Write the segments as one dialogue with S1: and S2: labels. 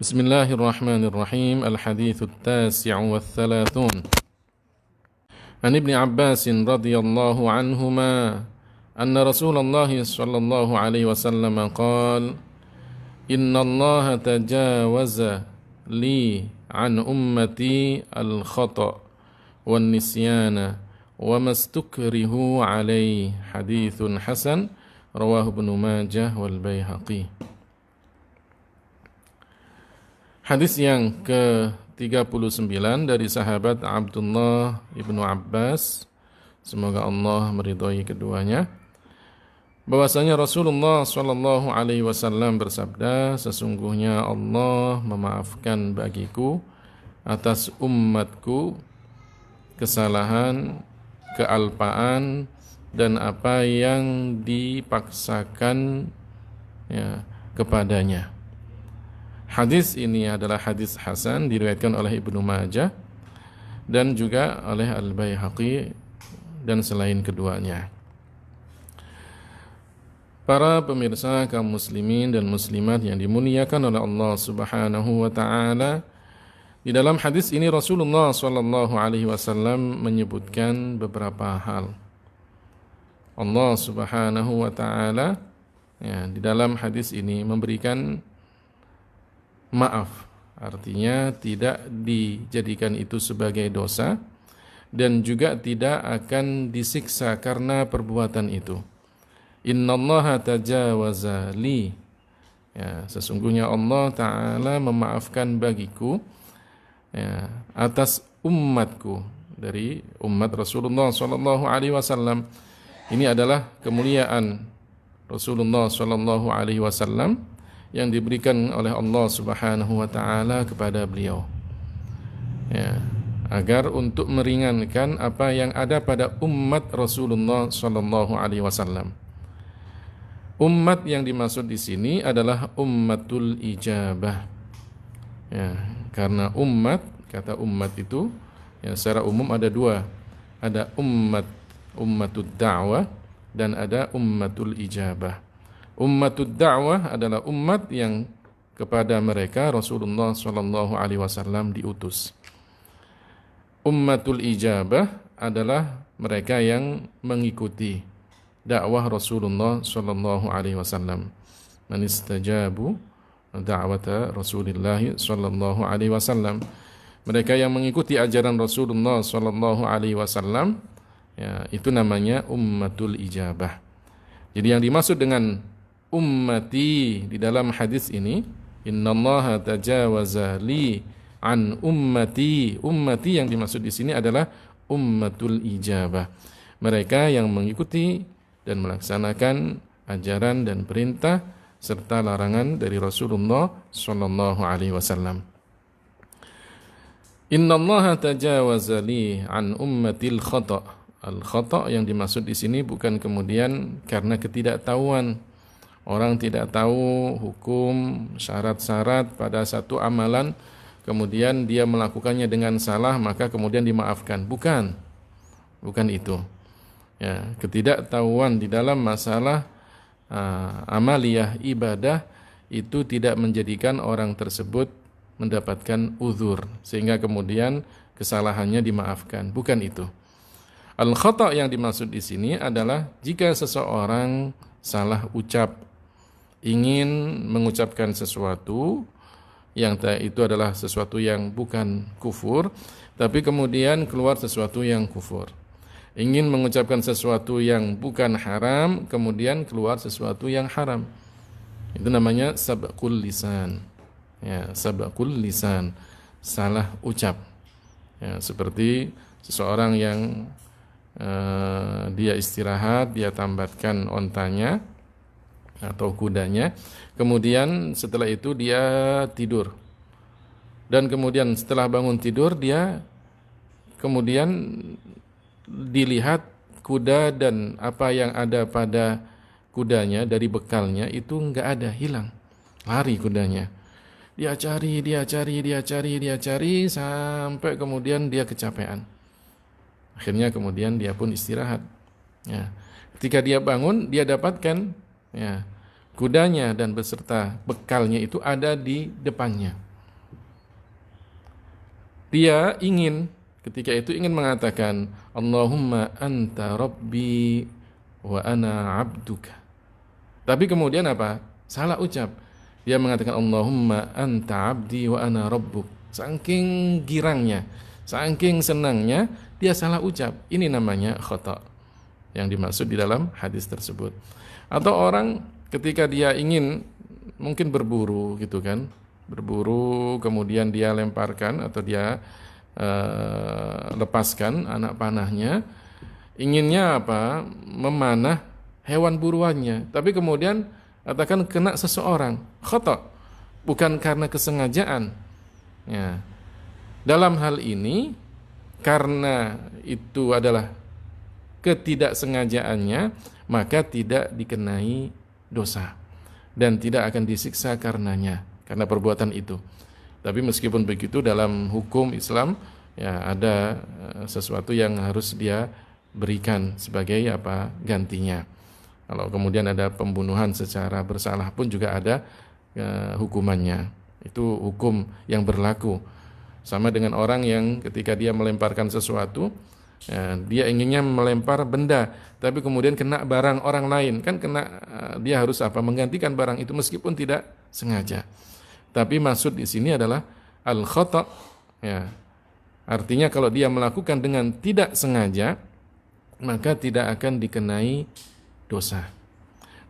S1: Bismillahirrahmanirrahim. Al-hadithu at-tasi'u wath-thalathun. An Ibni Abbas radhiyallahu anhuma anna Rasulullah sallallahu alaihi wasallam qala Inna Allah tajawaza li an ummati al-khata' wan-nisyana wa mastukrihu alaihi. Hadithun hasan rawahu Ibnu Majah wal Baihaqi. Hadis yang ke-39 dari sahabat Abdullah ibnu Abbas, semoga Allah meridhai keduanya, bahwasanya Rasulullah Shallallahu Alaihi Wasallam bersabda, sesungguhnya Allah memaafkan bagiku atas umatku kesalahan, kealpaan, dan apa yang dipaksakan kepadanya. Hadis ini adalah hadis hasan, diriwayatkan oleh Ibnu Majah dan juga oleh Al-Baihaqi dan selain keduanya. Para pemirsa kaum muslimin dan muslimat yang dimuliakan oleh Allah Subhanahu wa taala, di dalam hadis ini Rasulullah sallallahu alaihi wasallam menyebutkan beberapa hal. Allah Subhanahu wa taala di dalam hadis ini memberikan maaf, artinya tidak dijadikan itu sebagai dosa dan juga tidak akan disiksa karena perbuatan itu. Innallaha tajawaza li, sesungguhnya Allah Ta'ala memaafkan bagiku atas umatku, dari umat Rasulullah Sallallahu Alaihi Wasallam. Ini adalah kemuliaan Rasulullah Sallallahu Alaihi Wasallam yang diberikan oleh Allah Subhanahu wa taala kepada beliau. Agar untuk meringankan apa yang ada pada umat Rasulullah sallallahu alaihi wasallam. Umat yang dimaksud di sini adalah ummatul ijabah. Karena kata umat itu secara umum ada dua. Ada ummatud da'wah dan ada ummatul ijabah. Ummatud da'wah adalah umat yang kepada mereka Rasulullah sallallahu alaihi wasallam diutus. Ummatul ijabah adalah mereka yang mengikuti dakwah Rasulullah sallallahu alaihi wasallam. Man istajabu da'wata Rasulillah sallallahu alaihi wasallam. Mereka yang mengikuti ajaran Rasulullah sallallahu alaihi wasallam, itu namanya ummatul ijabah. Jadi yang dimaksud dengan ummati di dalam hadis ini, innallaha tajawaza li an ummati. Ummati yang dimaksud di sini adalah ummatul ijabah. Mereka yang mengikuti dan melaksanakan ajaran dan perintah serta larangan dari Rasulullah sallallahu alaihi wasallam. Innallaha tajawaza li an ummatil khata'. Al-khata' yang dimaksud di sini bukan kemudian karena ketidaktahuan. Orang tidak tahu hukum, syarat-syarat pada satu amalan, kemudian dia melakukannya dengan salah, maka kemudian dimaafkan. Bukan itu. Ketidaktahuan di dalam masalah amaliyah ibadah itu tidak menjadikan orang tersebut mendapatkan uzur, sehingga kemudian kesalahannya dimaafkan. Bukan itu. Al-khata' yang dimaksud di sini adalah jika seseorang salah ucap, ingin mengucapkan sesuatu yang itu adalah sesuatu yang bukan kufur, tapi kemudian keluar sesuatu yang kufur. Ingin mengucapkan sesuatu yang bukan haram, kemudian keluar sesuatu yang haram. Itu namanya sabqul lisan. Sabqul lisan, salah ucap. Seperti seseorang yang dia istirahat, dia tambatkan ontanya atau kudanya, kemudian setelah itu dia tidur, dan kemudian setelah bangun tidur dia kemudian dilihat kuda dan apa yang ada pada kudanya dari bekalnya itu enggak ada, hilang, lari kudanya. Dia cari sampai kemudian dia kecapean. Akhirnya kemudian dia pun istirahat. Ketika dia bangun, dia dapatkan kudanya dan beserta bekalnya itu ada di depannya. Dia ketika itu ingin mengatakan Allahumma anta rabbi wa ana abduka. Tapi kemudian apa? Salah ucap. Dia mengatakan Allahumma anta abdi wa ana rabbuk. Saking girangnya, saking senangnya, dia salah ucap. Ini namanya khata yang dimaksud di dalam hadis tersebut. Atau orang ketika dia ingin mungkin berburu gitu kan, berburu kemudian dia lemparkan atau dia lepaskan anak panahnya, inginnya apa? Memanah hewan buruannya, tapi kemudian katakan kena seseorang, khata, bukan karena kesengajaan. Ya. Dalam hal ini karena itu adalah ketidaksengajaannya, maka tidak dikenai dosa dan tidak akan disiksa karenanya, karena perbuatan itu. Tapi meskipun begitu dalam hukum Islam ya ada sesuatu yang harus dia berikan sebagai apa gantinya. Kalau kemudian ada pembunuhan secara bersalah pun juga ada hukumannya. Itu hukum yang berlaku. Sama dengan orang yang ketika dia melemparkan sesuatu, ya, dia inginnya melempar benda, tapi kemudian kena barang orang lain, kan dia harus apa? Menggantikan barang itu meskipun tidak sengaja. Tapi maksud di sini adalah al-khata', ya. Artinya kalau dia melakukan dengan tidak sengaja, maka tidak akan dikenai dosa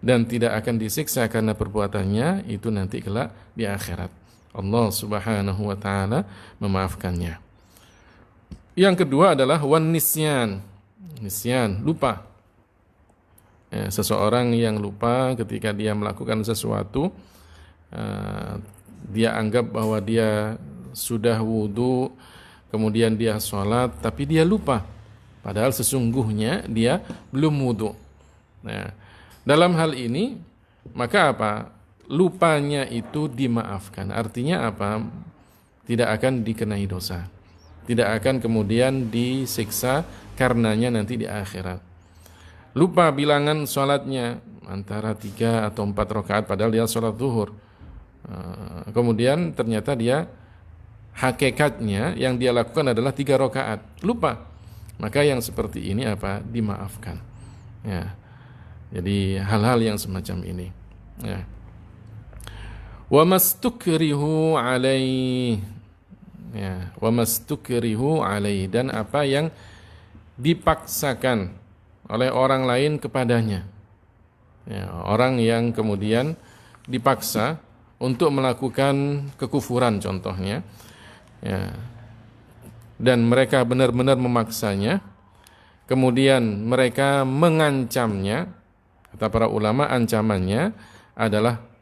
S1: dan tidak akan disiksa karena perbuatannya itu nanti kelak di akhirat. Allah Subhanahu wa taala memaafkannya. Yang kedua adalah wan nisyan. Nisyan, lupa. Ya, seseorang yang lupa ketika dia melakukan sesuatu, dia anggap bahwa dia sudah wudu, kemudian dia sholat, tapi dia lupa. Padahal sesungguhnya dia belum wudu. Nah, dalam hal ini, maka apa? Lupanya itu dimaafkan. Artinya apa? Tidak akan dikenai dosa. Tidak akan kemudian disiksa karenanya nanti di akhirat. Lupa bilangan sholatnya antara 3 atau 4 rakaat padahal dia sholat zuhur. Kemudian ternyata dia hakikatnya yang dia lakukan adalah 3 rakaat. Lupa. Maka yang seperti ini apa? Dimaafkan. Ya. Jadi hal-hal yang semacam ini. Ya. Wa mastukrihu alaih. Ya, wa mastukrihu alaih, dan apa yang dipaksakan oleh orang lain kepadanya. Ya, orang yang kemudian dipaksa untuk melakukan kekufuran contohnya, ya, dan mereka benar-benar memaksanya, kemudian mereka mengancamnya. Kata para ulama, ancamannya adalah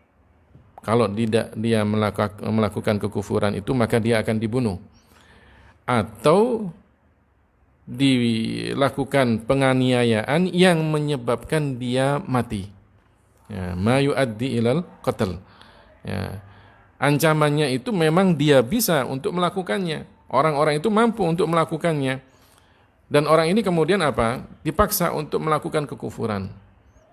S1: kalau tidak dia melakukan kekufuran itu maka dia akan dibunuh atau dilakukan penganiayaan yang menyebabkan dia mati. Ya, ma yuaddi ilal qatl. Ya, ancamannya itu memang dia bisa untuk melakukannya. Orang-orang itu mampu untuk melakukannya. Dan orang ini kemudian apa? Dipaksa untuk melakukan kekufuran.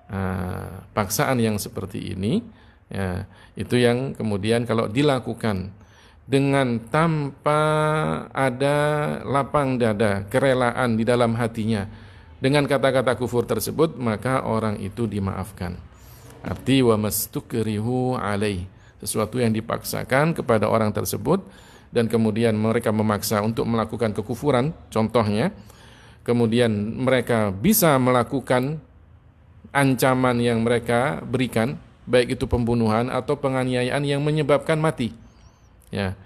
S1: Nah, paksaan yang seperti ini, ya, itu yang kemudian kalau dilakukan dengan tanpa ada lapang dada, kerelaan di dalam hatinya dengan kata-kata kufur tersebut, maka orang itu dimaafkan. Arti wa mastukrihu alaih, sesuatu yang dipaksakan kepada orang tersebut dan kemudian mereka memaksa untuk melakukan kekufuran, contohnya, kemudian mereka bisa melakukan ancaman yang mereka berikan, baik itu pembunuhan atau penganiayaan yang menyebabkan mati. Ya,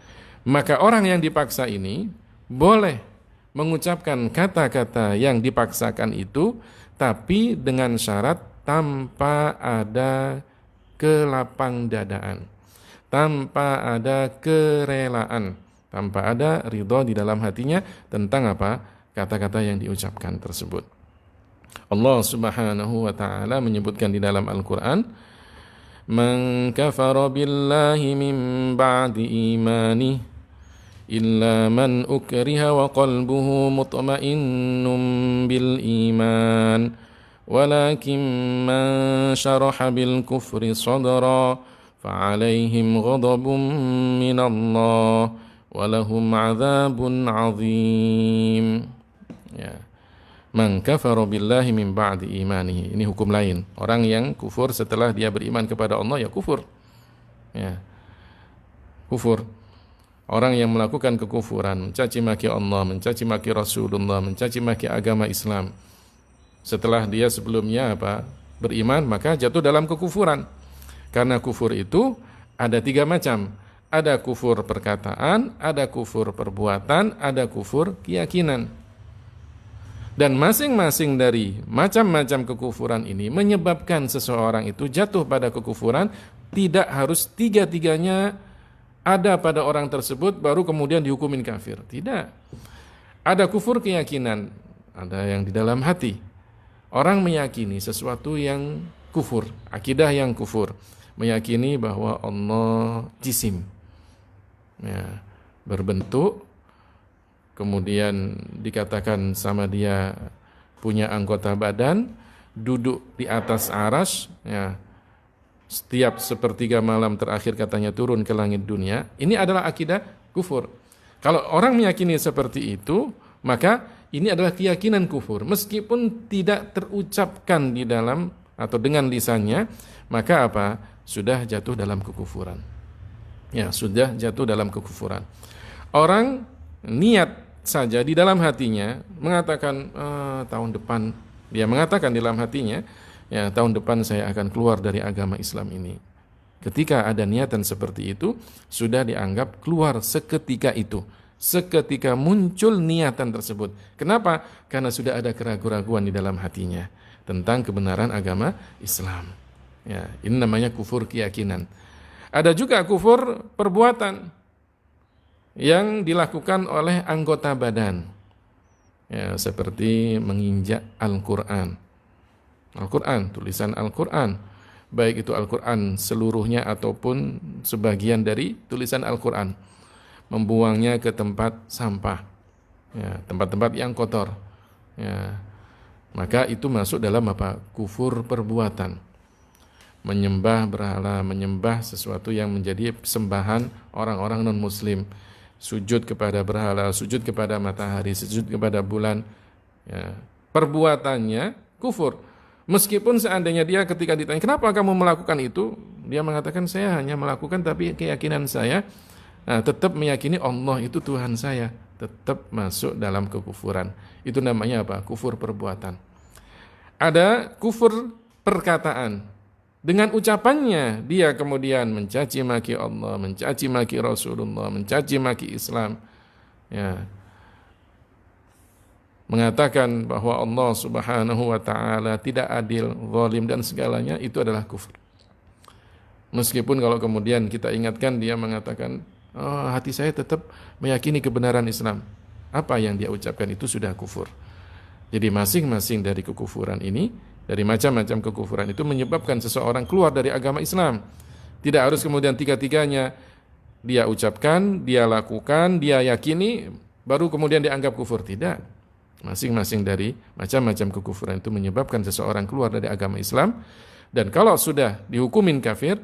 S1: maka orang yang dipaksa ini boleh mengucapkan kata-kata yang dipaksakan itu, tapi dengan syarat tanpa ada kelapangdadaan, tanpa ada kerelaan, tanpa ada ridho di dalam hatinya tentang apa? Kata-kata yang diucapkan tersebut. Allah Subhanahu wa taala menyebutkan di dalam Al-Qur'an, "Man kafara billahi min ba'di imanihi illa man ukriha wa qalbuhu mutma'innun bil iman walakin man syaraha bil kufri sadra fa'alaihim ghadabun minallah walahum adzabun adzim. Ya. Man kafara billahi min ba'di imanihi. Ini hukum lain. Orang yang kufur setelah dia beriman kepada Allah, ya kufur. Ya. Kufur. Orang yang melakukan kekufuran, mencaci maki Allah, mencaci maki Rasulullah, mencaci maki agama Islam, setelah dia sebelumnya beriman, maka jatuh dalam kekufuran. Karena kufur itu ada 3 macam. Ada kufur perkataan, ada kufur perbuatan, ada kufur keyakinan. Dan masing-masing dari macam-macam kekufuran ini menyebabkan seseorang itu jatuh pada kekufuran. Tidak harus 3-tiganya ada pada orang tersebut baru kemudian dihukumin kafir. Tidak. Ada kufur keyakinan, ada yang di dalam hati. Orang meyakini sesuatu yang kufur, akidah yang kufur, meyakini bahwa Allah jisim, ya, berbentuk, kemudian dikatakan sama dia punya anggota badan, duduk di atas arsy, ya, setiap sepertiga malam terakhir katanya turun ke langit dunia. Ini adalah akidah kufur. Kalau orang meyakini seperti itu, maka ini adalah keyakinan kufur. Meskipun tidak terucapkan di dalam atau dengan lisannya, maka sudah jatuh dalam kekufuran. Ya, sudah jatuh dalam kekufuran. Orang niat saja di dalam hatinya mengatakan tahun depan, dia mengatakan di dalam hatinya, ya, tahun depan saya akan keluar dari agama Islam ini. Ketika ada niatan seperti itu, sudah dianggap keluar seketika itu. Seketika muncul niatan tersebut. Kenapa? Karena sudah ada keraguan-keraguan di dalam hatinya tentang kebenaran agama Islam. Ya, ini namanya kufur keyakinan. Ada juga kufur perbuatan yang dilakukan oleh anggota badan, ya, seperti menginjak Al-Quran, tulisan Al-Quran, baik itu Al-Quran seluruhnya ataupun sebagian dari tulisan Al-Quran, membuangnya ke tempat sampah, ya, tempat-tempat yang kotor, ya, maka itu masuk dalam kufur perbuatan, menyembah berhala, menyembah sesuatu yang menjadi sembahan orang-orang non-muslim, sujud kepada berhala, sujud kepada matahari, sujud kepada bulan, ya, perbuatannya kufur. Meskipun seandainya dia ketika ditanya, kenapa kamu melakukan itu? Dia mengatakan, saya hanya melakukan tapi keyakinan saya, tetap meyakini Allah itu Tuhan saya. Tetap masuk dalam kekufuran. Itu namanya kufur perbuatan. Ada kufur perkataan. Dengan ucapannya dia kemudian mencaci maki Allah, mencaci maki Rasulullah, mencaci maki Islam, ya, mengatakan bahwa Allah Subhanahu wa taala tidak adil, zalim dan segalanya, itu adalah kufur. Meskipun kalau kemudian kita ingatkan, dia mengatakan, hati saya tetap meyakini kebenaran Islam. Apa yang dia ucapkan itu sudah kufur. Jadi masing-masing dari kekufuran ini, dari macam-macam kekufuran itu menyebabkan seseorang keluar dari agama Islam. Tidak harus kemudian 3-tiganya dia ucapkan, dia lakukan, dia yakini, baru kemudian dianggap kufur. Tidak. Masing-masing dari macam-macam kekufuran itu menyebabkan seseorang keluar dari agama Islam. Dan kalau sudah dihukumin kafir,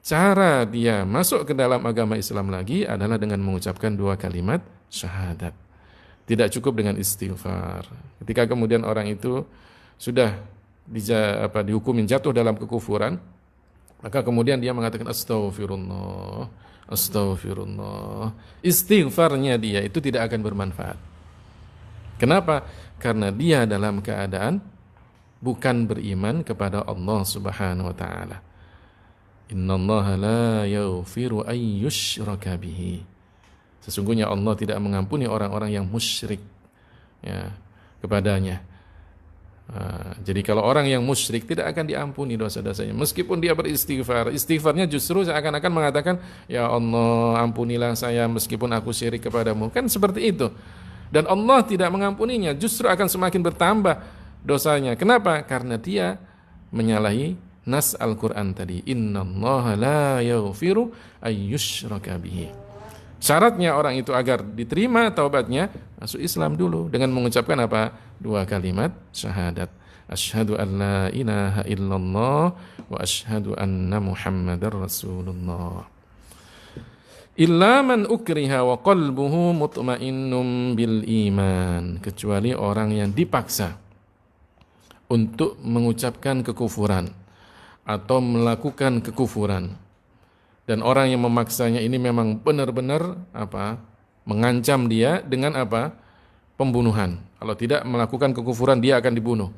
S1: cara dia masuk ke dalam agama Islam lagi adalah dengan mengucapkan 2 kalimat syahadat. Tidak cukup dengan istighfar. Ketika kemudian orang itu sudah dihukumin jatuh dalam kekufuran, maka kemudian dia mengatakan astagfirullah, astagfirullah. Istighfarnya dia itu tidak akan bermanfaat. Kenapa? Karena dia dalam keadaan bukan beriman kepada Allah Subhanahu wa taala. Innallaha la yaghfiru ay yushraka bihi. Sesungguhnya Allah tidak mengampuni orang-orang yang musyrik, ya, kepadanya. Jadi kalau orang yang musyrik tidak akan diampuni dosa-dosanya meskipun dia beristighfar. Istighfarnya justru seakan-akan mengatakan, ya Allah ampunilah saya meskipun aku syirik kepadamu. Kan seperti itu. Dan Allah tidak mengampuninya, justru akan semakin bertambah dosanya. Kenapa? Karena dia menyalahi nas Al-Quran tadi. Innallaha la yaghfiru ayyushraka bihi. Syaratnya orang itu agar diterima taubatnya, masuk Islam dulu dengan mengucapkan 2 kalimat syahadat. Asyhadu an la ilaha illallah wa asyhadu anna Muhammadar Rasulullah. Illa man ukriha wa qalbuhu mutmainnun bil iman, kecuali orang yang dipaksa untuk mengucapkan kekufuran atau melakukan kekufuran. Dan orang yang memaksanya ini memang benar-benar mengancam dia dengan pembunuhan. Kalau tidak melakukan kekufuran dia akan dibunuh.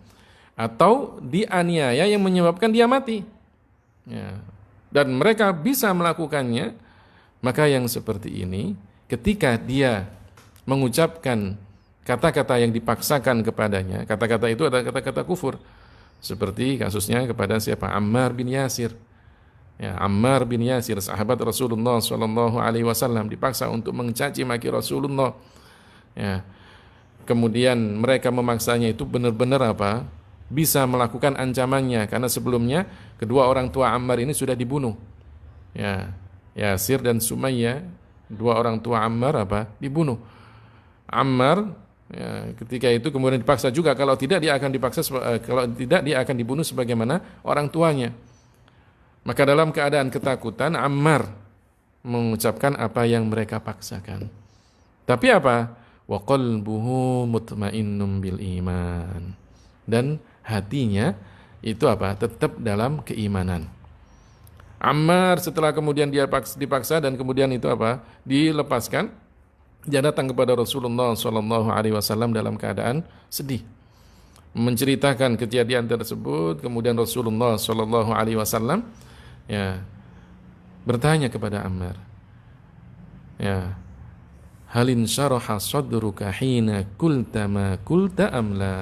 S1: Atau dianiaya yang menyebabkan dia mati. Ya. Dan mereka bisa melakukannya, maka yang seperti ini ketika dia mengucapkan kata-kata yang dipaksakan kepadanya, kata-kata itu adalah kata-kata kufur. Seperti kasusnya kepada siapa? Ammar bin Yasir. Ya, Ammar bin Yasir, sahabat Rasulullah SAW, dipaksa untuk mencaci maki Rasulullah. Ya. Kemudian mereka memaksanya itu benar-benar bisa melakukan ancamannya, karena sebelumnya kedua orang tua Ammar ini sudah dibunuh. Ya, Yasir dan Sumayyah, dua orang tua Ammar dibunuh. Ammar ketika itu kemudian dipaksa juga, kalau tidak dia akan dibunuh sebagaimana orang tuanya. Maka dalam keadaan ketakutan Ammar mengucapkan apa yang mereka paksakan. Tapi wa qalbuhu mutmainnun bil iman. Dan hatinya itu tetap dalam keimanan. Ammar setelah kemudian dia dipaksa dan kemudian itu dilepaskan, dia datang kepada Rasulullah SAW dalam keadaan sedih, menceritakan kejadian tersebut. Kemudian Rasulullah SAW bertanya kepada Ammar, halin syaraha sadruka hina qulta ma qulta amla,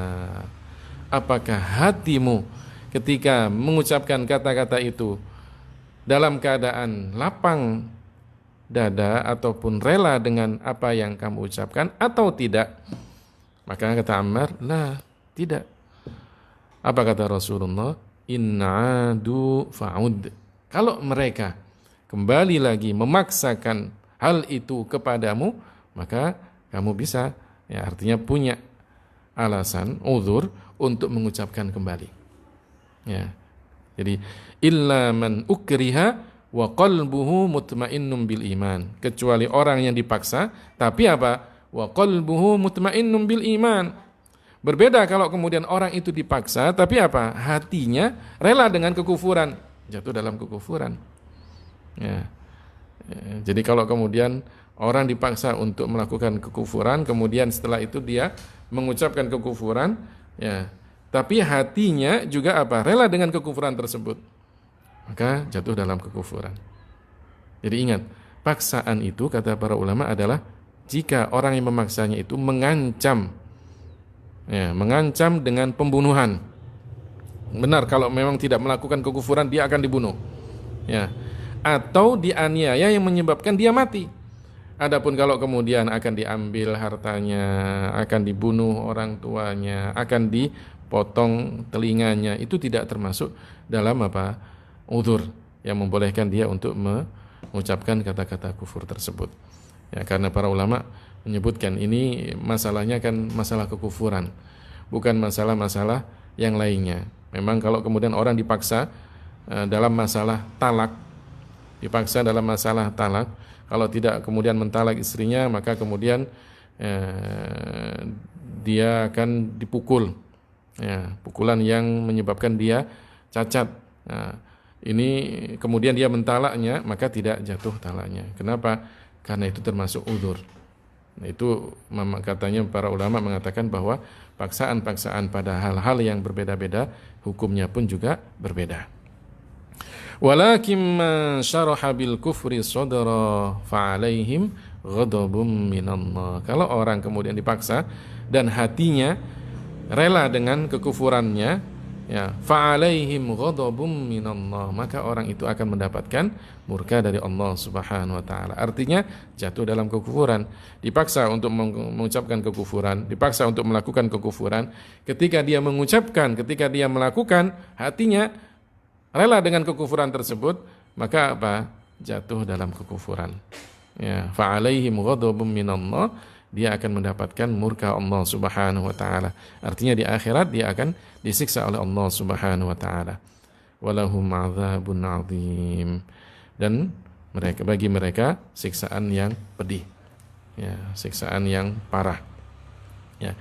S1: apakah hatimu ketika mengucapkan kata-kata itu dalam keadaan lapang dada ataupun rela dengan apa yang kamu ucapkan atau tidak? Maka kata Ammar, la, tidak. Apa kata Rasulullah? Inna'adu fa'ud. Kalau mereka kembali lagi memaksakan hal itu kepadamu, maka kamu bisa, artinya punya alasan, uzur untuk mengucapkan kembali. Ya. Jadi illa man ukriha wa qalbuhu mutmainnun bil iman, kecuali orang yang dipaksa tapi wa qalbuhu mutmainnun bil iman. Berbeda kalau kemudian orang itu dipaksa tapi hatinya rela dengan kekufuran, jatuh dalam kekufuran. Ya. Jadi kalau kemudian orang dipaksa untuk melakukan kekufuran, kemudian setelah itu dia mengucapkan kekufuran, tapi hatinya juga rela dengan kekufuran tersebut, maka jatuh dalam kekufuran. Jadi ingat, paksaan itu kata para ulama adalah jika orang yang memaksanya itu mengancam dengan pembunuhan. Benar, kalau memang tidak melakukan kekufuran dia akan dibunuh. Atau dianiaya yang menyebabkan dia mati. Adapun kalau kemudian akan diambil hartanya, akan dibunuh orang tuanya, akan dipotong telinganya, itu tidak termasuk dalam uzur yang membolehkan dia untuk mengucapkan kata-kata kufur tersebut. Karena para ulama menyebutkan ini masalahnya kan masalah kekufuran, bukan masalah-masalah yang lainnya. Memang kalau kemudian orang dipaksa dalam masalah talak, kalau tidak kemudian mentalak istrinya, maka kemudian dia akan dipukul, pukulan yang menyebabkan dia cacat. Ini kemudian dia mentalaknya, maka tidak jatuh talaknya. Kenapa? Karena itu termasuk uzur. Itu katanya para ulama mengatakan bahwa paksaan-paksaan pada hal-hal yang berbeda-beda hukumnya pun juga berbeda. Walakin man syaraha bil kufri sadra fa'alaihim ghadabun minallah. Kalau orang kemudian dipaksa dan hatinya rela dengan kekufurannya, fa'alaihim ghadabun minallah, maka orang itu akan mendapatkan murka dari Allah Subhanahu wa taala. Artinya jatuh dalam kekufuran, dipaksa untuk mengucapkan kekufuran, dipaksa untuk melakukan kekufuran. Ketika dia melakukan, hatinya rela dengan kekufuran tersebut, maka jatuh dalam kekufuran. Fa'alaihim ghadabun minallah, dia akan mendapatkan murka Allah Subhanahu wa taala. Artinya di akhirat dia akan disiksa oleh Allah Subhanahu wa taala. Walahum 'adzabun 'adzim. Dan bagi mereka siksaan yang pedih, ya, siksaan yang parah. Ya.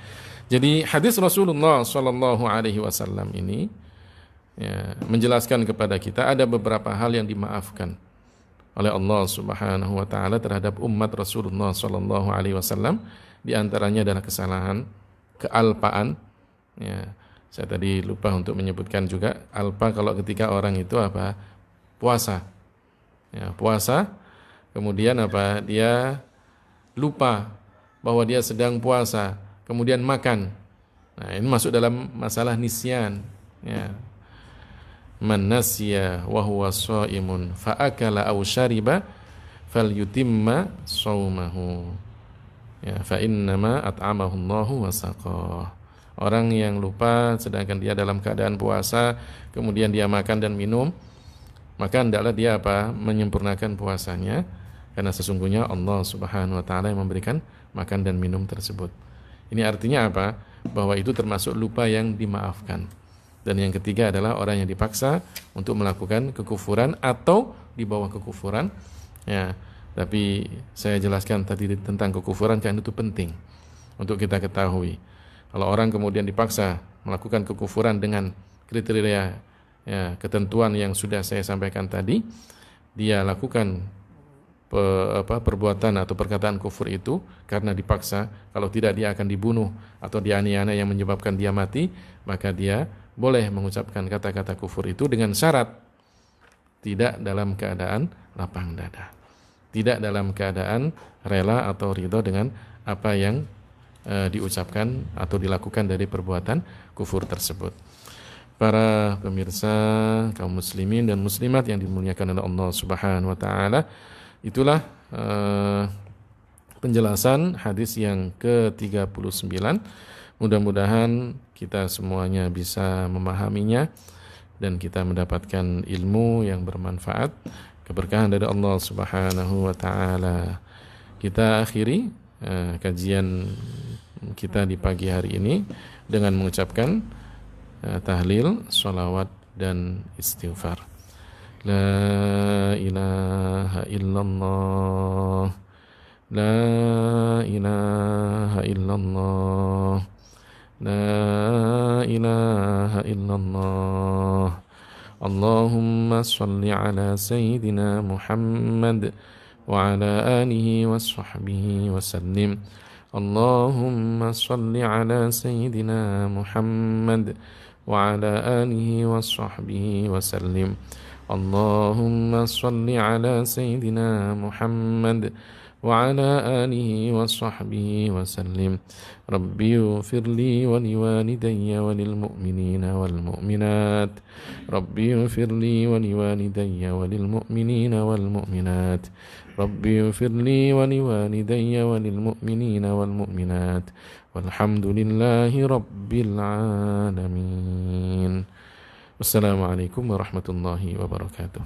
S1: Jadi hadis Rasulullah Shallallahu Alaihi Wasallam ini, ya, menjelaskan kepada kita ada beberapa hal yang dimaafkan oleh Allah Subhanahu Wa Taala terhadap umat Rasulullah Shallallahu Alaihi Wasallam. Di antaranya adalah kesalahan, kealpaan. Ya, saya tadi lupa untuk menyebutkan juga alpa kalau ketika orang itu apa, puasa, ya, puasa, kemudian apa, dia lupa bahwa dia sedang puasa, kemudian makan. Nah, ini masuk dalam masalah nisyan. Ya. Man nasiya wa huwa shaimun fa akala aw syariba falyutimma shaumahu. Ya, fa innama at'amahu Allahu wa saqah. Orang yang lupa sedangkan dia dalam keadaan puasa, kemudian dia makan dan minum, maka hendaklah dia apa? Menyempurnakan puasanya, karena sesungguhnya Allah Subhanahu wa taala yang memberikan makan dan minum tersebut. Ini artinya apa? Bahwa itu termasuk lupa yang dimaafkan. Dan yang ketiga adalah orang yang dipaksa untuk melakukan kekufuran atau di bawah kekufuran. Ya, tapi saya jelaskan tadi tentang kekufuran karena itu penting untuk kita ketahui. Kalau orang kemudian dipaksa melakukan kekufuran dengan kriteria, ya, ketentuan yang sudah saya sampaikan tadi, dia lakukan perbuatan atau perkataan kufur itu karena dipaksa, kalau tidak dia akan dibunuh atau dianiaya yang menyebabkan dia mati, maka dia boleh mengucapkan kata-kata kufur itu dengan syarat tidak dalam keadaan lapang dada, tidak dalam keadaan rela atau ridho dengan apa yang diucapkan atau dilakukan dari perbuatan kufur tersebut. Para pemirsa kaum muslimin dan muslimat yang dimuliakan oleh Allah Subhanahu wa taala, itulah penjelasan hadis yang ke-39. Mudah-mudahan kita semuanya bisa memahaminya dan kita mendapatkan ilmu yang bermanfaat, keberkahan dari Allah Subhanahu wa taala. Kita akhiri kajian kita di pagi hari ini dengan mengucapkan tahlil, sholawat dan istighfar. La ilaha illallah, la ilaha illallah, la ilaha illallah. Allahumma salli ala sayyidina Muhammad wa ala alihi wa sahbihi wa sallim. Allahumma salli ala sayyidina Muhammad wa ala alihi wa sahbihi wa sallim. Allahumma salli ala sayyidina Muhammad wa ala alihi wa sahbihi wa sallim. Rabbi ighfir li wa liwalidayya wa lil mu'minina wal mu'minat. Rabbi ighfir li wa liwalidayya wa lil mu'minina wal mu'minat. Rabbi ighfir li wa liwalidayya wa lil mu'minina wal mu'minat. Walhamdulillahi rabbil alamin. Wassalamualaikum warahmatullahi wabarakatuh.